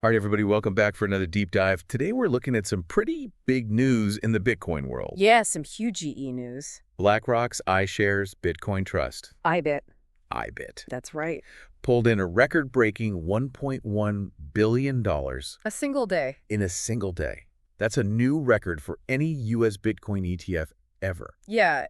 All right, everybody, welcome back for another deep dive. Today, we're looking at some pretty big news in the Bitcoin world. Yeah, some huge GE news. BlackRock's iShares Bitcoin Trust, IBIT. IBIT, That's right. pulled in a record-breaking $1.1 billion A single day. in a single day. That's a new record for any U.S. Bitcoin ETF ever. Yeah,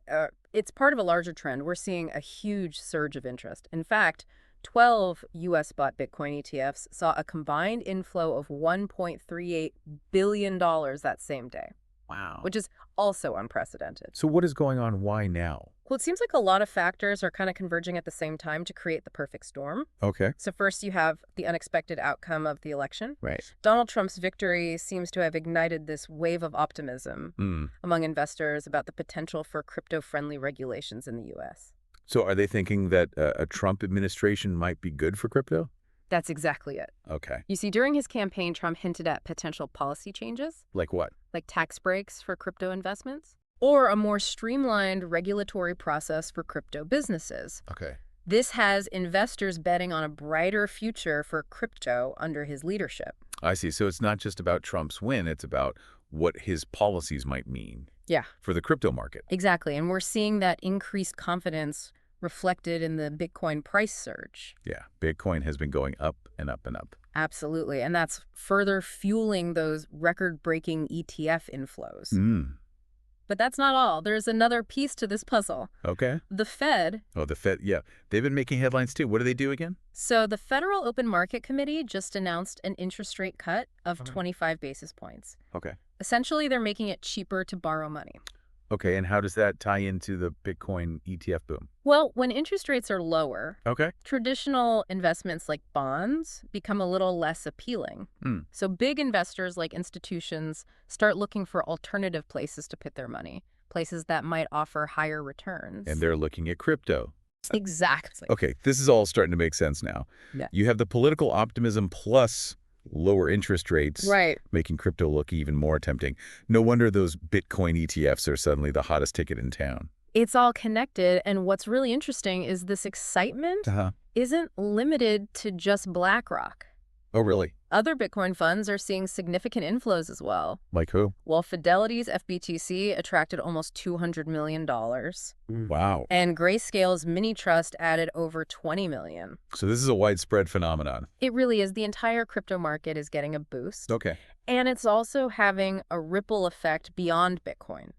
it's part of a larger trend. We're seeing a huge surge of interest. In fact, 12 U.S. bought Bitcoin ETFs saw a combined inflow of $1.38 billion that same day, Wow. which is also unprecedented. So what is going on? Why now? Well, it seems like a lot of factors are kind of converging at the same time to create the perfect storm. Okay. So first, you have the unexpected outcome of the election. Right. Donald Trump's victory seems to have ignited this wave of optimism among investors about the potential for crypto-friendly regulations in the U.S. So are they thinking that a Trump administration might be good for crypto? That's exactly it. Okay. You see, during his campaign, Trump hinted at potential policy changes, Like what? like tax breaks for crypto investments, or a more streamlined regulatory process for crypto businesses. Okay. This has investors betting on a brighter future for crypto under his leadership. I see. So it's not just about Trump's win, it's about what his policies might mean Yeah, for the crypto market. exactly. And we're seeing that increased confidence reflected in the Bitcoin price surge. Yeah, Bitcoin has been going up and up and up. Absolutely. And that's further fueling those record-breaking ETF inflows. But that's not all. There's another piece to this puzzle. Okay. The Fed. Oh, the Fed, yeah. They've been making headlines too. What do they do again? So the Federal Open Market Committee just announced an interest rate cut of 25 basis points. Okay. Essentially, they're making it cheaper to borrow money. Okay, and how does that tie into the Bitcoin ETF boom? Well, when interest rates are lower, Okay. traditional investments like bonds become a little less appealing. So big investors like institutions start looking for alternative places to put their money, places that might offer higher returns. And they're looking at crypto. Exactly. Okay, this is all starting to make sense now. Yeah. You have the political optimism plus lower interest rates, Right. making crypto look even more tempting. No wonder those Bitcoin ETFs are suddenly the hottest ticket in town. It's all connected, and what's really interesting is this excitement isn't limited to just BlackRock. Oh, really? Other Bitcoin funds are seeing significant inflows as well. Like who? Well, Fidelity's FBTC attracted almost $200 million. Wow. And Grayscale's mini trust added over $20 million. So this is a widespread phenomenon. It really is. The entire crypto market is getting a boost. Okay. And it's also having a ripple effect beyond Bitcoin.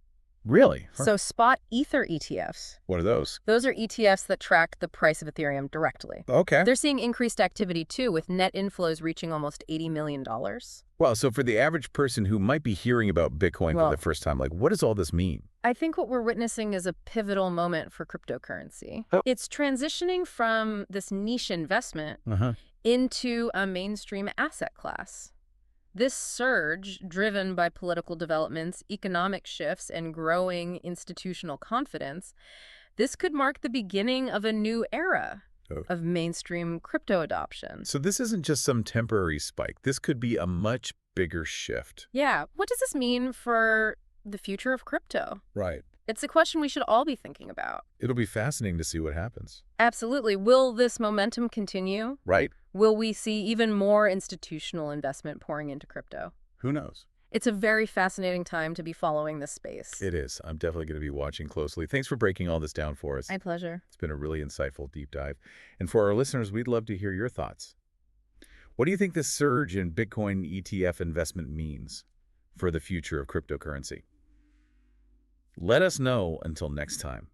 Really? So spot Ether ETFs. What are those? Those are ETFs that track the price of Ethereum directly. Okay. They're seeing increased activity, too, with net inflows reaching almost $80 million. Well, so for the average person who might be hearing about Bitcoin for the first time, like, what does all this mean? I think what we're witnessing is a pivotal moment for cryptocurrency. Oh. It's transitioning from this niche investment into a mainstream asset class. This surge, driven by political developments, economic shifts, and growing institutional confidence, this could mark the beginning of a new era of mainstream crypto adoption. So this isn't just some temporary spike. This could be a much bigger shift. Yeah. What does this mean for the future of crypto? Right. It's a question we should all be thinking about. It'll be fascinating to see what happens. Absolutely. Will this momentum continue? Right. Will we see even more institutional investment pouring into crypto? Who knows? It's a very fascinating time to be following this space. It is. I'm definitely going to be watching closely. Thanks for breaking all this down for us. My pleasure. It's been a really insightful deep dive. And for our listeners, we'd love to hear your thoughts. What do you think this surge in Bitcoin ETF investment means for the future of cryptocurrency? Let us know until next time.